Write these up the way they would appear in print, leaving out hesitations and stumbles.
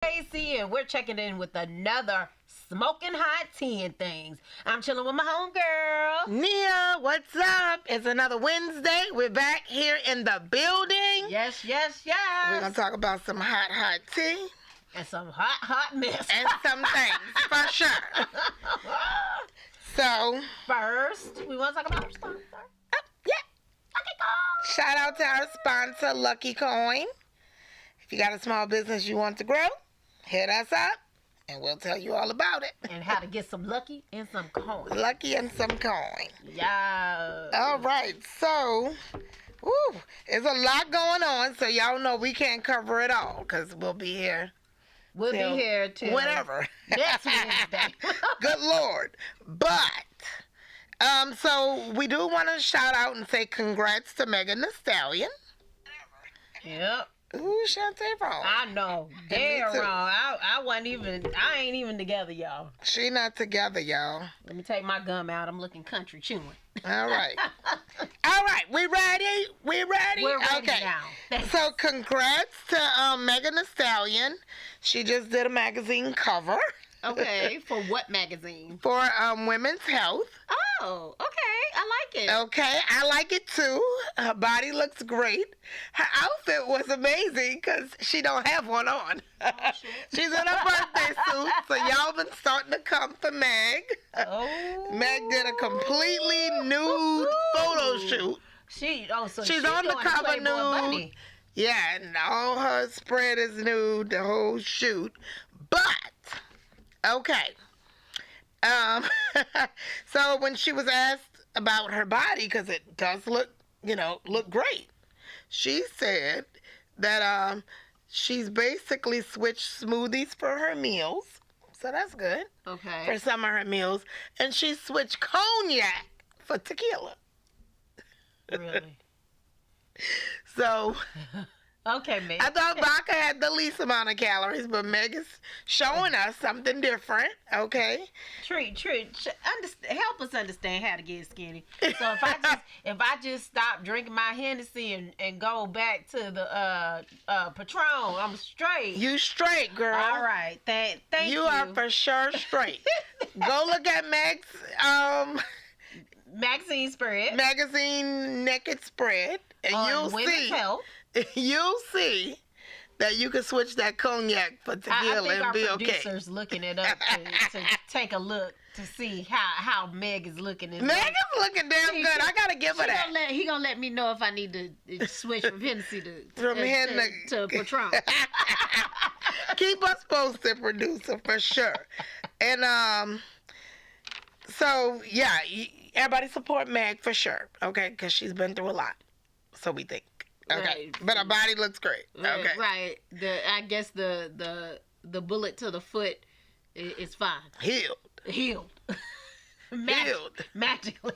Casey, and we're checking in with another smoking hot tea and things. I'm chilling with my homegirl. Nia, what's up? It's another Wednesday. We're back here in the building. Yes. We're going to talk about some hot tea. And some hot mess. And some things, for sure. So, first, we want to talk about our sponsor. Yeah. Lucky Coin. Shout out to our sponsor, Lucky Coin. If you got a small business you want to grow, hit us up and we'll tell you all about it. And how to get some lucky and some coin. Lucky and some coin. Yeah. All right, so, there's a lot going on, so y'all know we can't cover it all because we'll be here. We'll be here till whenever. next Wednesday. Good Lord. But, so we do want to shout out and say congrats to Megan Thee Stallion. Yep. Ooh, Shantae wrong. I know. They're wrong. I ain't even together, y'all. She not together, y'all. Let me take my gum out. I'm looking country chewing. All right. All right. We ready? We're ready okay. now. So congrats to Megan Thee Stallion. She just did a magazine cover. Okay. For what magazine? For Women's Health. Oh, okay. I like it. Okay. I like it too. Her body looks great. Her outfit was amazing because she don't have one on. Oh, She's in her birthday suit, so y'all been starting to come for Meg. Oh. Meg did a completely nude photo shoot. So she's on the cover nude. Bunny. Yeah, and all her spread is nude, the whole shoot. But, okay. So when she was asked about her body, because it does look great, she said that she's basically switched smoothies for her meals. So that's good. Okay. For some of her meals. And she switched cognac for tequila. Really? So, okay, Meg. I thought vodka had the least amount of calories, but Meg is showing us something different, okay? Treat. Help us understand how to get skinny. So if I just stop drinking my Hennessy and go back to the Patron, I'm straight. You straight, girl. All right. Thank you. You are for sure straight. Go look at Meg's magazine naked spread, and you'll see that you can switch that cognac for tequila and be okay. I think our producer's looking it up to take a look to see how Meg is looking. Meg is looking damn good. I gotta give her that. He gonna let me know if I need to switch from Hennessy to Patron. Keep us posted, producer, for sure. And so yeah, everybody support Meg for sure, okay? Because she's been through a lot, so we think. Okay, right. But her body looks great. Okay, right. I guess the bullet to the foot is fine. Healed. Magically.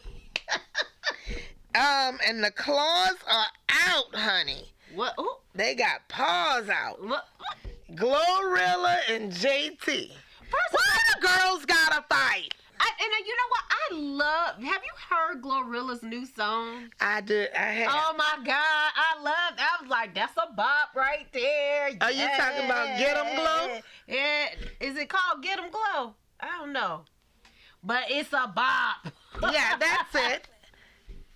And the claws are out, honey. What? Ooh. They got paws out. What? Glorilla and JT. Why the girls gotta fight? And you know what? Have you heard Glorilla's new song? I did. I have. Oh my God. I was like, that's a bop right there. Are you talking about Get 'em Glow? Yeah. Is it called Get 'em Glow? I don't know. But it's a bop. Yeah, that's it.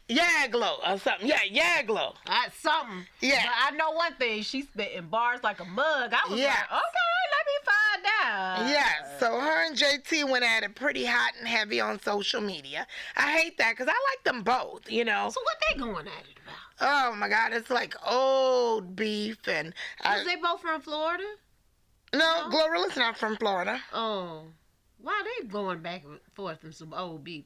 Yeah, Glow or something. Yeah, Glow. Something. Yeah. But I know one thing. She's spitting bars like a mug. I was like, okay, let me find out. Yeah, so her and JT went at it pretty hot and heavy on social media. I hate that because I like them both, you know. So what they going at it about? Oh, my God. It's like old beef and... Is they both from Florida? No, Glorilla's not from Florida. Oh. Why are they going back and forth in some old beef?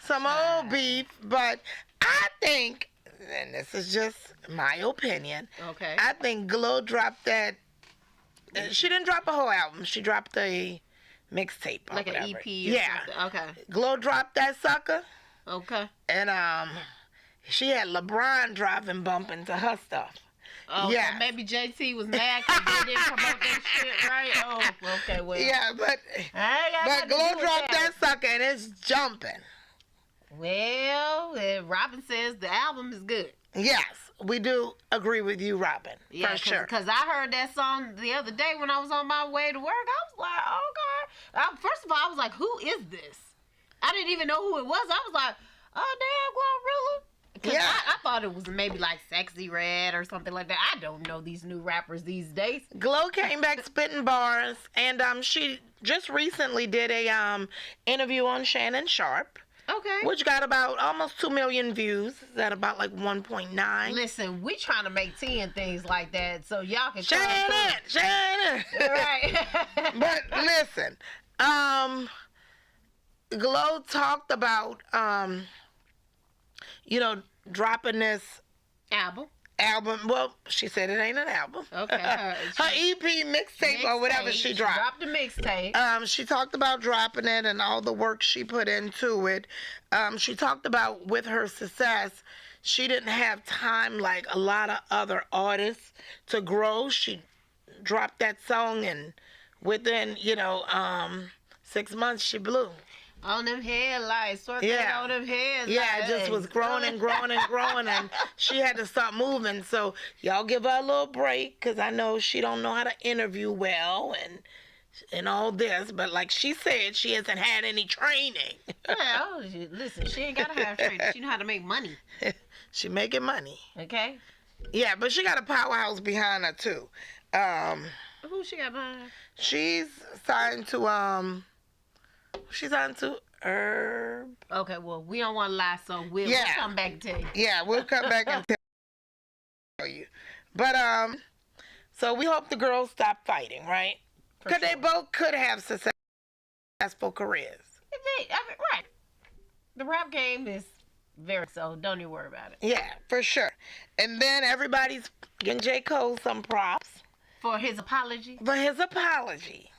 Some old beef, but I think, and this is just my opinion, okay, I think Glow dropped that. She didn't drop a whole album. She dropped a mixtape. Like an EP or something. Okay. Glow dropped that sucker. Okay. And she had LeBron driving bumping to her stuff. Oh, yeah. So maybe JT was mad because they didn't promote that shit, right? Oh, okay, well. Yeah, but Glow dropped that sucker and it's jumping. Well, Robin says the album is good. Yes. we do agree with you, Robin. Yeah, for sure. Because I heard that song the other day when I was on my way to work. I was like, oh, God. First of all, I was like, who is this? I didn't even know who it was. I was like, oh, damn, Glorilla. Because Yeah. I thought it was maybe like Sexy Red or something like that. I don't know these new rappers these days. Glow came back spitting bars, and she just recently did a interview on Shannon Sharp, Okay. which got about almost 2 million views. Is that about like 1.9? Listen, we trying to make 10 things like that so y'all can Shannon. Right. But listen, Glow talked about dropping this Album. album. Well, she said it ain't an album. Okay. Her EP mixtape or whatever she dropped. Dropped the mixtape. She talked about dropping it and all the work she put into it. She talked about with her success, she didn't have time like a lot of other artists to grow. She dropped that song and within, 6 months she blew. On them headlights, working Yeah. on them headlights. Yeah, it just was growing and growing and growing, and she had to start moving. So y'all give her a little break, because I know she don't know how to interview well and all this. But like she said, she hasn't had any training. Well, listen, she ain't got to have training. She know how to make money. She making money. Okay? Yeah, but she got a powerhouse behind her too. Who she got behind her? She's signed to Herb. Okay, well, we don't want to lie, so we'll come back and tell you. Yeah, we'll come back and tell you. But so we hope the girls stop fighting, right? For Because sure. they both could have successful careers. Right. The rap game is very so. Don't even worry about it. Yeah, for sure. And then everybody's giving J. Cole some props For his apology. for his apology.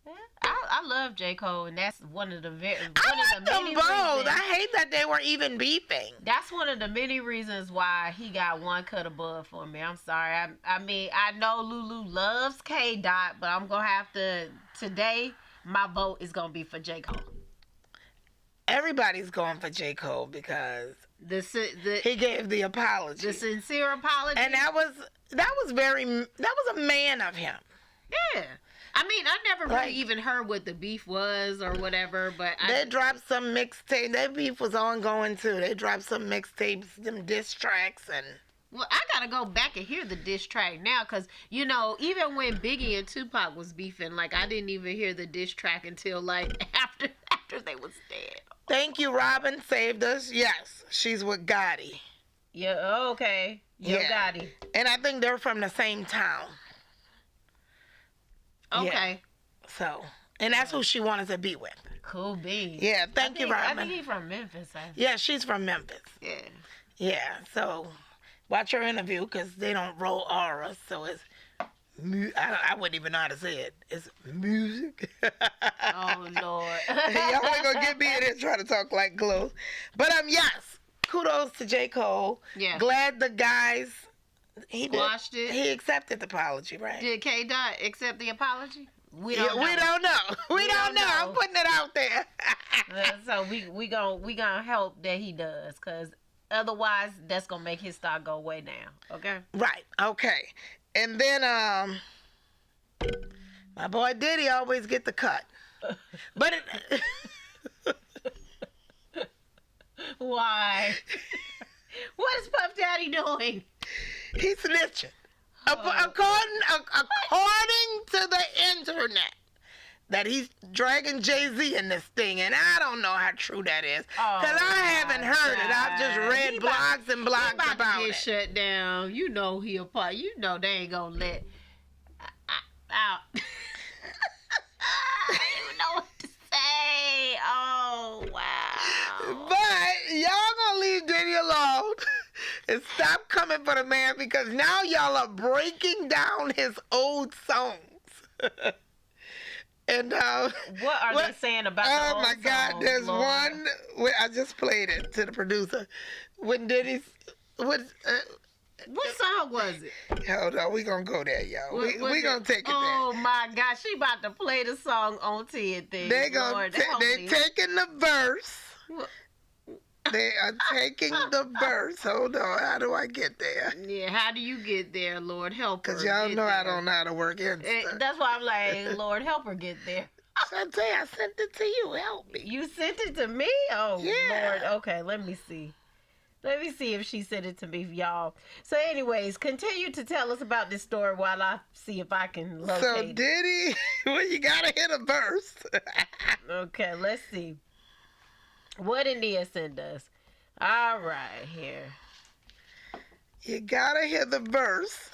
Yeah, I love J. Cole, and that's one of the I like them many both. reasons. I hate that they were even beefing. That's one of the many reasons why he got one cut above for me. I'm sorry. I mean, I know Lulu loves K. Dot, but I'm gonna have to today. My vote is gonna be for J. Cole. Everybody's going for J. Cole because The he gave the apology. sincere apology. And that was a man of him. Yeah. I mean, I never really Like- even heard what the beef was or whatever, but They dropped some mixtape. That beef was ongoing too. They dropped some mixtapes, some diss tracks, and well, I gotta go back and hear the diss track now, cause even when Biggie and Tupac was beefing, like I didn't even hear the diss track until like after they was dead. thank you, Robin saved us. Yes, she's with Gotti, Yeah. Okay. Yo Yeah. Gotti. and I think they're from the same town. Okay. So, and that's who she wanted to be with. Cool beans. Yeah, thank you, I Robin. think he's from Memphis. Yeah, she's from Memphis. Yeah. Yeah, so watch her interview because they don't roll R's, so it's. I wouldn't even know how to say it. It's music. Oh Lord. Y'all ain't gonna get me in here trying to talk like Glow. But yes, kudos to J. Cole. Yeah. Glad the guys Squashed it. He accepted the apology, right? Did K. Dot accept the apology? We Yeah, don't know. we don't know. We don't know. I'm know. putting it out there. So we gonna help that he does, cause otherwise that's gonna make his stock go way down. Okay. Right. Okay. And then my boy Diddy always get the cut. But Why? What is Puff Daddy doing? he's snitching. Oh. According to the internet, that he's dragging Jay-Z in this thing, and I don't know how true that is, because I haven't heard it. I've just read blogs and blogs about to get it. shut down. You know he a part. You know they ain't gonna let out. I don't even know what to say. Oh wow. But y'all gonna leave Diddy alone and stop coming for the man, because now y'all are breaking down his old songs. And What are they saying about the oh old my God, songs, there's Lord? one where I just played it to the producer when Diddy's what song was it? hold on, we gonna go there, y'all. Was We it- gonna take it Oh my God, she about to play the song on TNT. there. They Lord, they help me. taking the verse What? They are taking the verse. Hold on. How do I get there? Yeah, how do you get there, Lord? Help her. Because y'all get know I there. don't know how to work Insta. That's why I'm like, Lord, help her get there. Shantae, I sent it to you. Help me. You sent it to me? Oh, Yeah. Lord. Okay, let me see. Let me see if she sent it to me, y'all. So, anyways, continue to tell us about this story while I see if I can locate So it. Diddy, well, you gotta hit a verse. Okay, let's see. What did Nia send us? All right, here. You gotta hear the verse.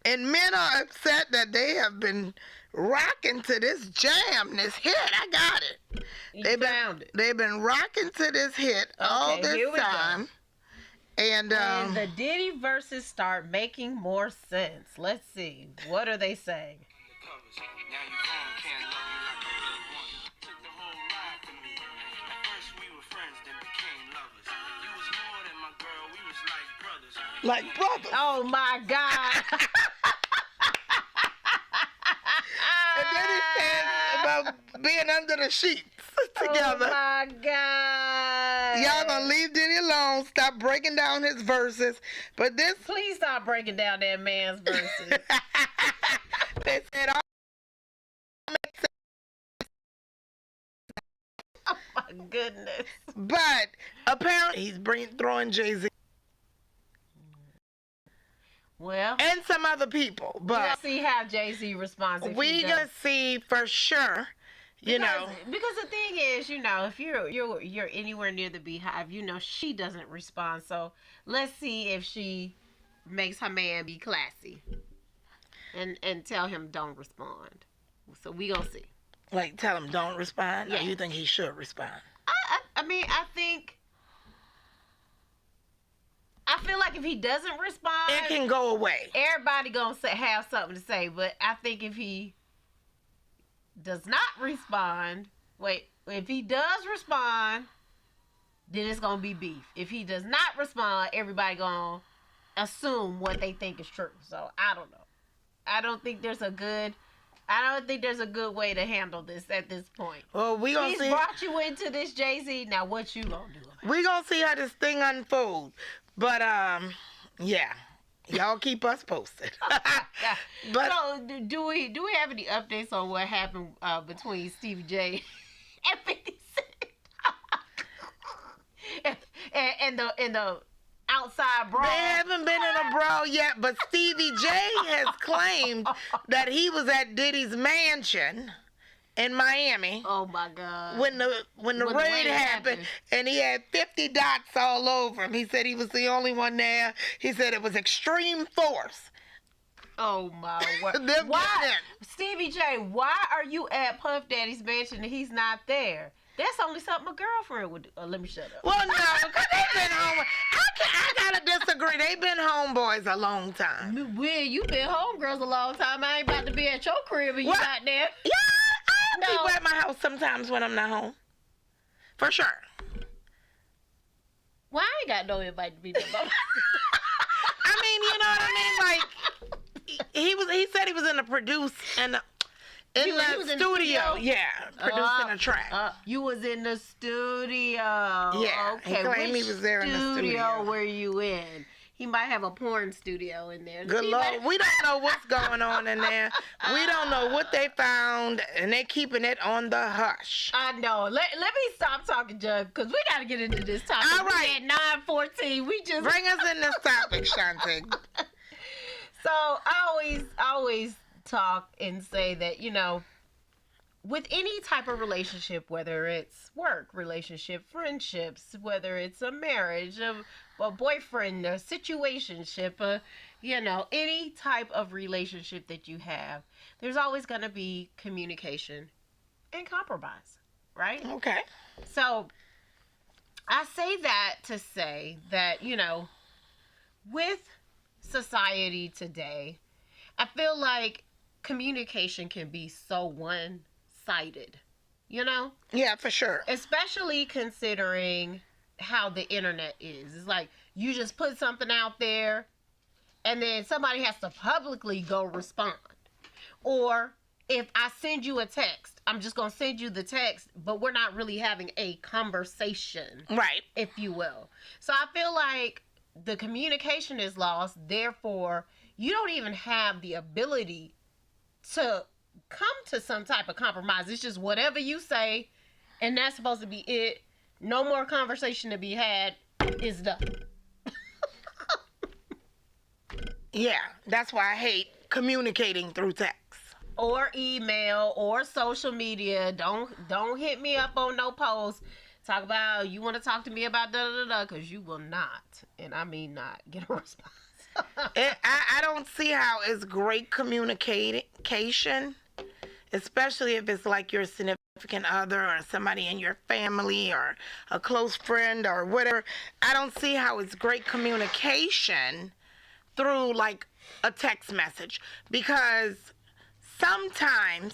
And men are upset that they have been rocking to this jam, this hit. I got it. You found it. They've been rocking to this hit all Okay, this here we go. time. And When the Diddy verses start making more sense. Let's see. What are they saying? Now you gone, can't love you like I really want you. Took the whole ride for me. At first we were friends, then became lovers. You was more than my girl, we was like brothers. like brothers. Oh, my God. And then he says about being under the sheets together. Oh, my God. Y'all gonna leave Diddy alone. Stop breaking down his verses. But this, Please stop breaking down that man's verses. they said, Oh, my goodness. but apparently he's throwing Jay-Z Well, and some other people. we'll But see how Jay-Z responds. If we he does. gonna see for sure. You know, because the thing is, if you're anywhere near the Beehive, she doesn't respond. So let's see if she makes her man be classy and tell him don't respond. So we gonna see. like tell him don't respond. Yeah. Or you think he should respond? I mean, I feel like if he doesn't respond, It can go away. everybody gonna have something to say. But I think if he does not respond, if he does respond, then it's gonna be beef. If he does not respond, everybody gonna assume what they think is true. So I don't know. I don't think there's a good way to handle this at this point. Well, we gonna He's see. brought you into this, Jay-Z. Now what you gonna do about it? We gonna see how this thing unfolds. But yeah, y'all keep us posted. But So do we have any updates on what happened between Stevie J and 50 Cent? and the outside brawl? they haven't been in a brawl yet. But Stevie J has claimed that he was at Diddy's mansion in Miami Oh my God. when the raid happened, and he had 50 dots all over him. He said he was the only one there. He said it was extreme force. Oh my word. Them Why, getting Stevie J? Why are you at Puff Daddy's mansion and he's not there? That's only something a girlfriend would do. Let me shut up. Well, no, because they've been home. I gotta disagree. They've been homeboys a long time. Well, you been homegirls a long time. I ain't about to be at your crib and you What? not there. Yeah, I have No. people at my house sometimes when I'm not home. For sure. Well, I ain't got no invite to be there. I mean, you know what I mean? Like, he said he was in the He was in the studio? Yeah, producing a track. You was in the studio. Yeah, he Okay. claimed Which he was there in the studio. were you in? He might have a porn studio in there. Good He Lord, might- we don't know what's going on in there. We don't know what they found, and they're keeping it on the hush. I know. Let me stop talking, Jug, because we got to get into this topic. All right. At 9:14, we just... Bring us in this topic, Shantae. So I always talk and say that, with any type of relationship, whether it's work relationship, friendships, whether it's a marriage, a boyfriend, a situationship, any type of relationship that you have, there's always going to be communication and compromise, right? Okay. So I say that to say that, with society today, I feel like communication can be so one-sided, Yeah, for sure. especially considering how the internet is. It's like you just put something out there and then somebody has to publicly go respond. Or if I send you a text I'm just gonna send you the text, but we're not really having a conversation, Right. if you will. So I feel like the communication is lost. Therefore, you don't even have the ability to come to some type of compromise. It's just whatever you say, and that's supposed to be it. No more conversation to be had. Is done. Yeah, that's why I hate communicating through text. Or email or social media. Don't hit me up on no post. Talk about you want to talk to me about da da da because you will not, and I mean not, get a response. I don't see how it's great communication, especially if it's like your significant other or somebody in your family or a close friend or whatever. I don't see how it's great communication through like a text message, because sometimes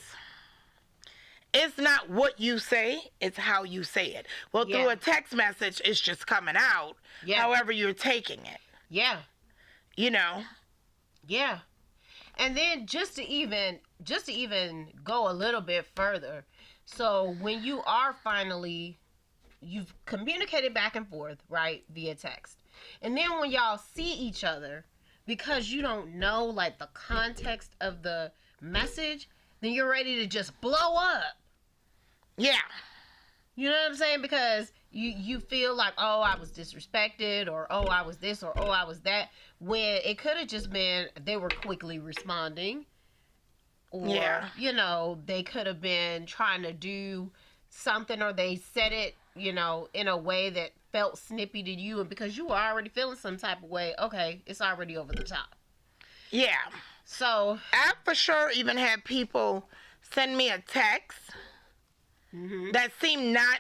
it's not what you say, it's how you say it. Well, through Yeah. a text message, it's just coming out Yeah. however you're taking it, Yeah. you know? Yeah. And then just to even go a little bit further. So when you are finally you've communicated back and forth, right, via text. And then when y'all see each other, because you don't know like the context of the message, then you're ready to just blow up. Yeah. You know what I'm saying? Because you feel like, oh, I was disrespected, or oh, I was this, or oh, I was that, when it could have just been they were quickly responding, or Yeah. you know, they could have been trying to do something, or they said it, you know, in a way that felt snippy to you, and because you were already feeling some type of way, okay, it's already over the top. Yeah. So I for sure even had people send me a text that seemed not,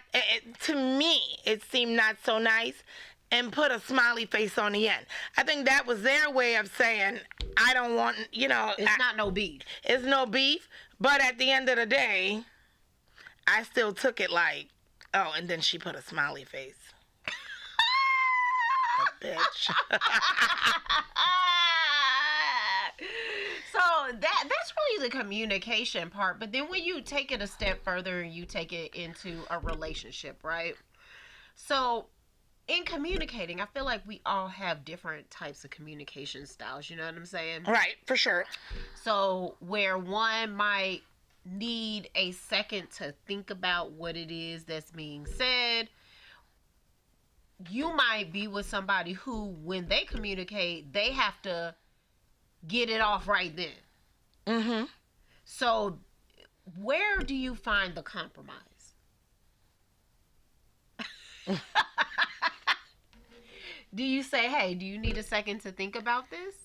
to me, it seemed not so nice, and put a smiley face on the end. I think that was their way of saying, I don't want, you know, it's not no beef. it's no beef, but at the end of the day, I still took it like, oh, and then she put a smiley face. A bitch. So that's really the communication part. But then when you take it a step further and you take it into a relationship, right? So in communicating, I feel like we all have different types of communication styles. You know what I'm saying? Right, for sure. So where one might need a second to think about what it is that's being said, you might be with somebody who, when they communicate, they have to get it off right then. Mm-hmm. So where do you find the compromise? Do you say, hey, do you need a second to think about this?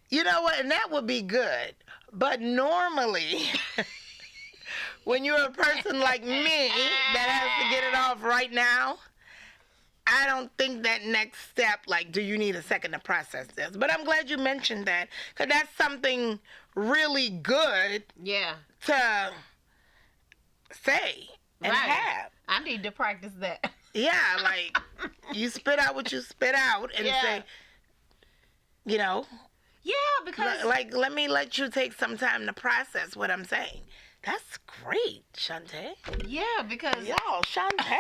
You know what? And that would be good. But normally, when you're a person like me that has to get it off right now, I don't think that next step, like, do you need a second to process this? But I'm glad you mentioned that, because that's something really good Yeah. to say and Right. have. I need to practice that. Yeah, like, you spit out what you spit out and Yeah. say, you know, Yeah, because like, let me let you take some time to process what I'm saying. That's great, Shantae. yeah, because Yo, Shantae.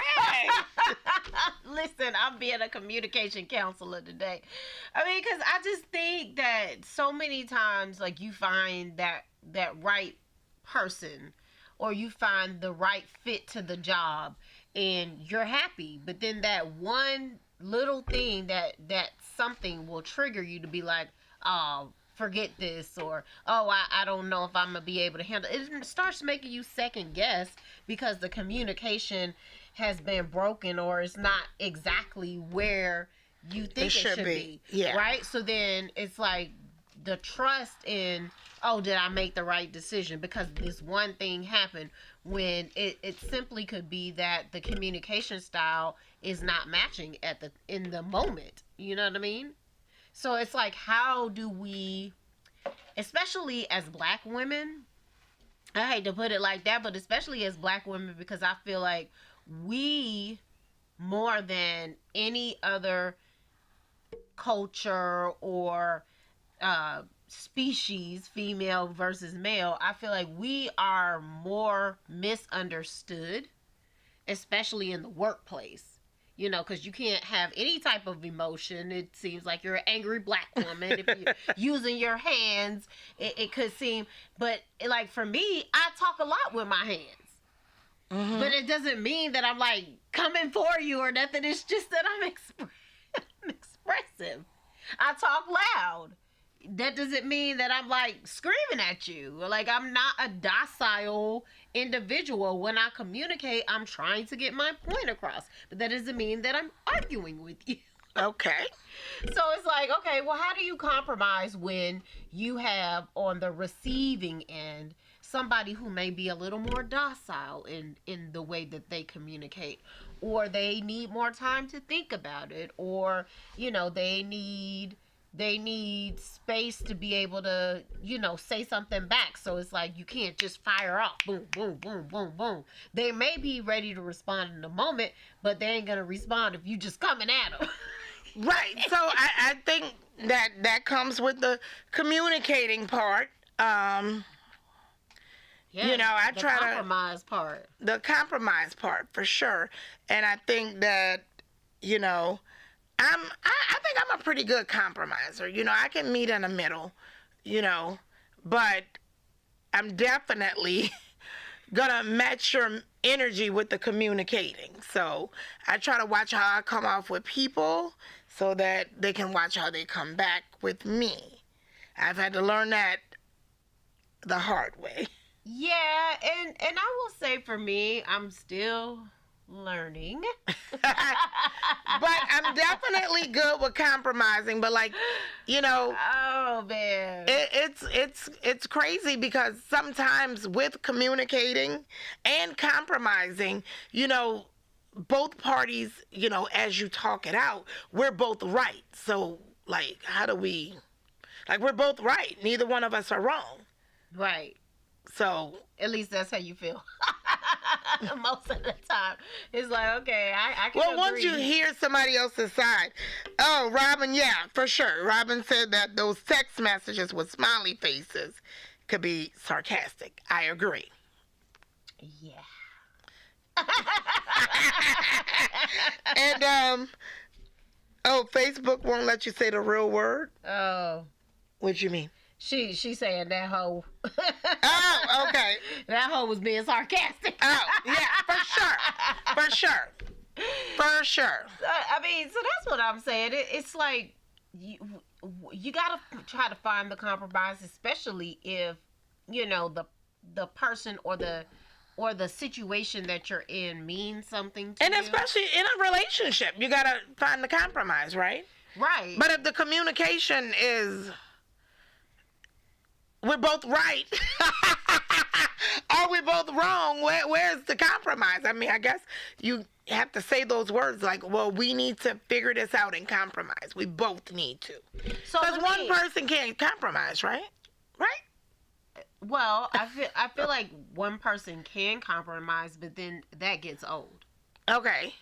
listen, I'm being a communication counselor today. I mean, because I just think that so many times, like, you find that right person, or you find the right fit to the job, and you're happy. But then that one little thing, that something will trigger you to be like, oh, forget this, or oh, I don't know if I'm gonna be able to handle it. It starts making you second guess because the communication has been broken, or it's not exactly where you think it should be. Yeah. Right? So then it's like the trust in, oh, did I make the right decision because this one thing happened, when it simply could be that the communication style is not matching in the moment. You know what I mean? So it's like, how do we, especially as Black women, I hate to put it like that, but especially as Black women, because I feel like we, more than any other culture or species, female versus male, I feel like we are more misunderstood, especially in the workplace. You know, because you can't have any type of emotion. It seems like you're an angry black woman. If you're using your hands, it could seem. But, like, for me, I talk a lot with my hands. Mm-hmm. But it doesn't mean that I'm, like, coming for you or nothing. It's just that I'm expressive. I talk loud. That doesn't mean that I'm, like, screaming at you. Like, I'm not a docile individual. When I communicate, I'm trying to get my point across. But that doesn't mean that I'm arguing with you. Okay. So it's like, okay, well, how do you compromise when you have on the receiving end somebody who may be a little more docile in the way that they communicate, or they need more time to think about it, or, you know, they need space to be able to, you know, say something back. So it's like you can't just fire off, boom, boom, boom, boom, boom. They may be ready to respond in a moment, but they ain't gonna respond if you just coming at them. Right. So I think that comes with the communicating part. Yeah, you know, I the try to compromise part. The compromise part for sure. And I think that, you know, I think I'm a pretty good compromiser. You know, I can meet in the middle, you know, but I'm definitely gonna match your energy with the communicating. So I try to watch how I come off with people so that they can watch how they come back with me. I've had to learn that the hard way. Yeah, and I will say for me, I'm still learning. But I'm definitely good with compromising. But, like, you know, Oh man. it's crazy because sometimes with communicating and compromising, you know, both parties, you know, as you talk it out, we're both right. So, like, how do we, like, we're both right. Neither one of us are wrong. Right. So, At least that's how you feel. Most of the time. It's like, okay, I can well, agree. once you hear somebody else's side, oh, Robin, yeah, for sure. Robin said that those text messages with smiley faces could be sarcastic. I agree. Yeah. And, oh, Facebook won't let you say the real word? Oh. What you mean? She saying that hoe. Oh, okay. That hoe was being sarcastic. Oh, yeah, for sure. For sure. For sure. I mean, so that's what I'm saying. It's like you gotta try to find the compromise, especially if, you know, the person or the situation that you're in means something to And you. especially in a relationship, you gotta find the compromise, right? Right. But if the communication is, we're both right, or we're both wrong, where's the compromise? I mean, I guess you have to say those words like, well, we need to figure this out and compromise. We both need to. So Because one person can't compromise, right? Right? Well, I feel like one person can compromise, but then that gets old. Okay.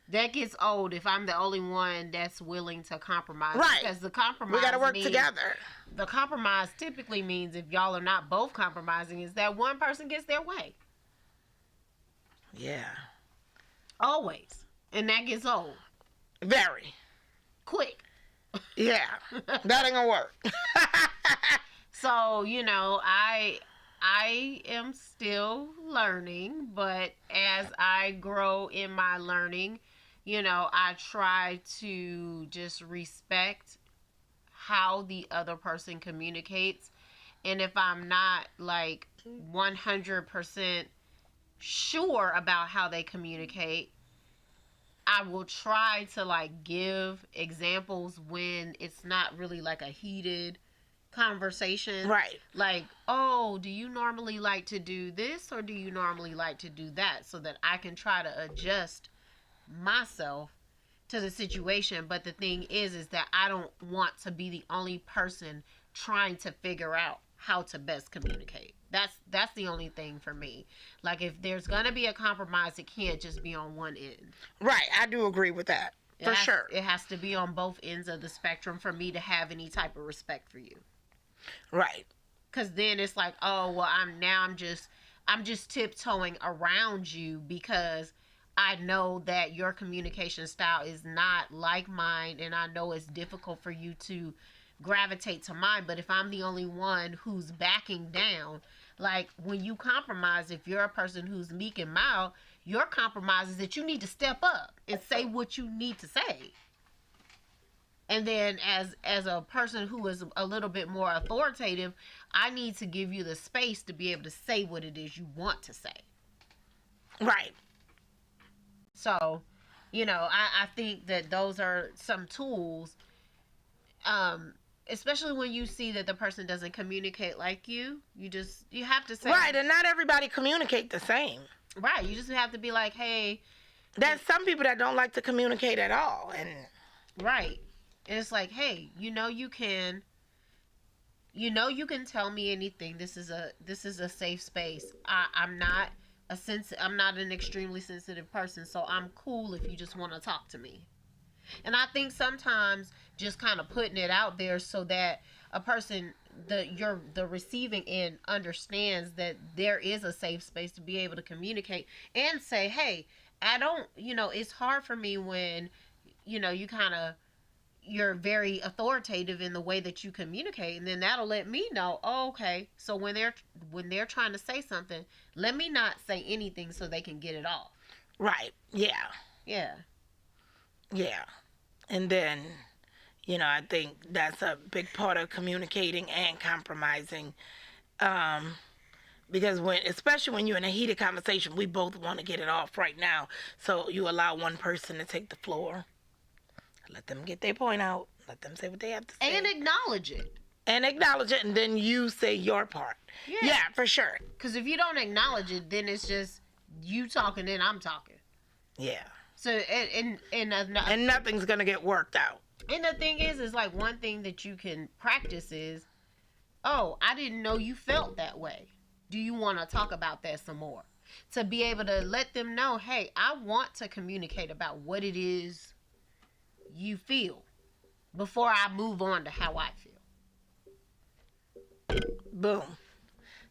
That gets old if I'm the only one that's willing to compromise. Right. Because the compromise We got to work means, together. The compromise typically means, if y'all are not both compromising, is that one person gets their way. Yeah. Always. And that gets old. Very. Quick. Yeah. That ain't gonna work. So, you know, I am still learning, but as I grow in my learning, you know, I try to just respect how the other person communicates. And if I'm not like 100% sure about how they communicate, I will try to like give examples when it's not really like a heated conversation. Right. Like, oh, do you normally like to do this or do you normally like to do that? So that I can try to adjust myself to the situation. But the thing is that I don't want to be the only person trying to figure out how to best communicate. That's the only thing for me. Like, if there's gonna be a compromise, it can't just be on one end. Right. I do agree with that. For sure. It has to be on both ends of the spectrum for me to have any type of respect for you. Right. Because then it's like, oh well, I'm just tiptoeing around you because I know that your communication style is not like mine, and I know it's difficult for you to gravitate to mine. But if I'm the only one who's backing down, like when you compromise, if you're a person who's meek and mild, your compromise is that you need to step up and say what you need to say. And then as a person who is a little bit more authoritative, I need to give you the space to be able to say what it is you want to say. Right. So, I think that those are some tools, especially when you see that the person doesn't communicate like you have to say. Right, and not everybody communicate the same. Right, you just have to be like, hey. There's some people that don't like to communicate at all. And right. And it's like, hey, you can tell me anything. This is a safe space. I'm not an extremely sensitive person, so I'm cool if you just want to talk to me. And I think sometimes just kind of putting it out there so that a person, the receiving end, understands that there is a safe space to be able to communicate and say, hey, I don't, it's hard for me when, you're very authoritative in the way that you communicate, and then that'll let me know, oh, okay, so when they're trying to say something, let me not say anything so they can get it off. Right. Yeah. Yeah. Yeah. And then, I think that's a big part of communicating and compromising. Because especially when you're in a heated conversation, we both want to get it off right now. So you allow one person to take the floor. Let them get their point out. Let them say what they have to say. And acknowledge it. And then you say your part. Yeah, for sure. Because if you don't acknowledge it, then it's just you talking, then I'm talking. Yeah. So, and nothing's going to get worked out. And the thing is like one thing that you can practice is, oh, I didn't know you felt that way. Do you want to talk about that some more? To be able to let them know, hey, I want to communicate about what it is you feel before I move on to how I feel. Boom.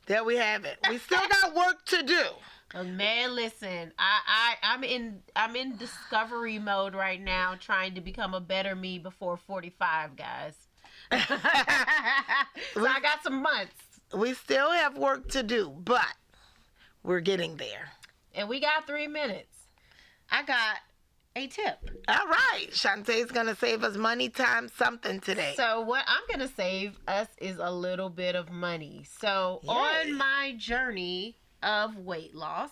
There we have it. We still got work to do. Man, listen, I'm in discovery mode right now, trying to become a better me before 45, guys. So I got some months. We still have work to do, but we're getting there. And we got 3 minutes. I got a tip. All right. Shantae's going to save us money, time, something today. So what I'm going to save us is a little bit of money. So Yay. On my journey of weight loss,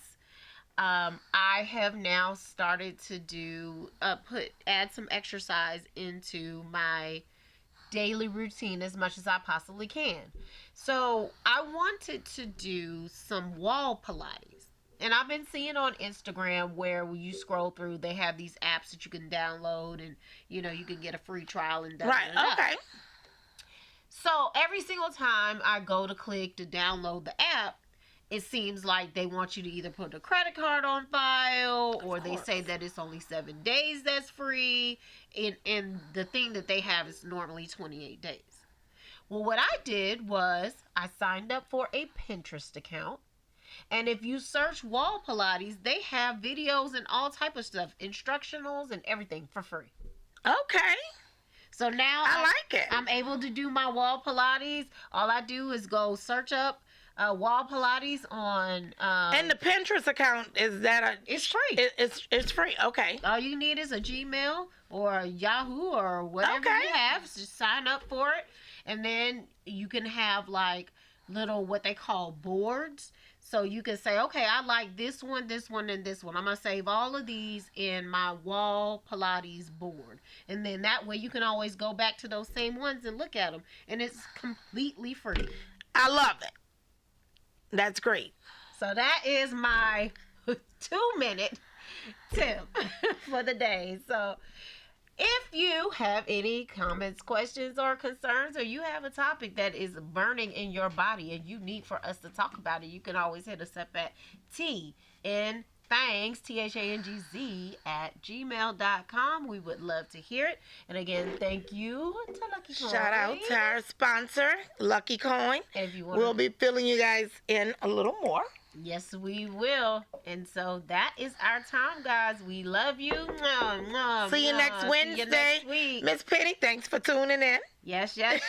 I have now started to add some exercise into my daily routine as much as I possibly can. So I wanted to do some wall Pilates. And I've been seeing on Instagram where when you scroll through, they have these apps that you can download and, you can get a free trial and Right, okay. So every single time I go to click to download the app, it seems like they want you to either put a credit card on file or they say that it's only 7 days that's free. And the thing that they have is normally 28 days. Well, what I did was I signed up for a Pinterest account. And if you search Wall Pilates, they have videos and all type of stuff, instructionals and everything for free. Okay. So now I like it. I'm able to do my Wall Pilates. All I do is go search up Wall Pilates on. And the Pinterest account, is that it's free. It's free. Okay. All you need is a Gmail or a Yahoo or whatever you have. Just sign up for it, and then you can have like little what they call boards. So you can say, okay, I like this one, and this one. I'm going to save all of these in my Wall Pilates board. And then that way you can always go back to those same ones and look at them. And it's completely free. I love it. That's great. So that is my 2-minute tip for the day. So if you have any comments, questions, or concerns, or you have a topic that is burning in your body and you need for us to talk about it, you can always hit us up at TNTALK Thangz, THANGZ, at gmail.com. We would love to hear it. And again, thank you to Lucky Coin. Shout out to our sponsor, Lucky Coin. And if you want We'll be filling you guys in a little more. Yes, we will. And so that is our time, guys. We love you. Mwah, mwah, See you mwah. next See you Wednesday. next week. Miss Penny, thanks for tuning in. Yes, yes.